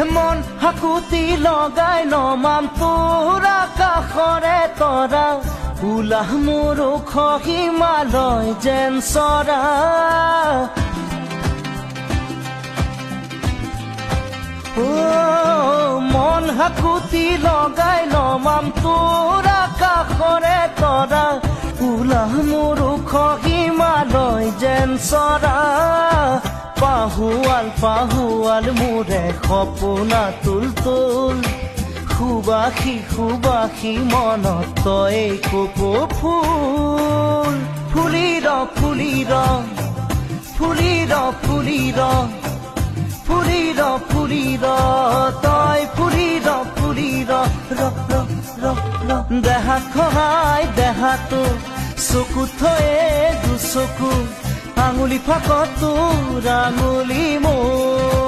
মন হাকুতি লগাই নমাম তোৰ আকাশৰে তৰা উলাহ মোৰ ওখ হিমালয় যেন চৰা মন হাকুতি লগাই নমাম তোৰ আকাশৰে তৰা উলাহ মোৰ ওখ হিমালয় যেন চৰা পাহুৱাল পাহুৱাল মোৰে সপোনা তুল তুল সুবাসী সুবাসী মনত তই কপৌ ফুল ফুলি ৰ ফুলি ৰ ফুলি ৰ ফুলি ৰ ফুলি ৰ ফুলি ৰ তই ফুলি ৰ ফুলি ৰ ৰ ৰ ৰ ৰ দেহাত খহাই দেহাটো চকু থয়ে দুচকু আঙুলি ফাকত তোৰ আঙুলি মোৰ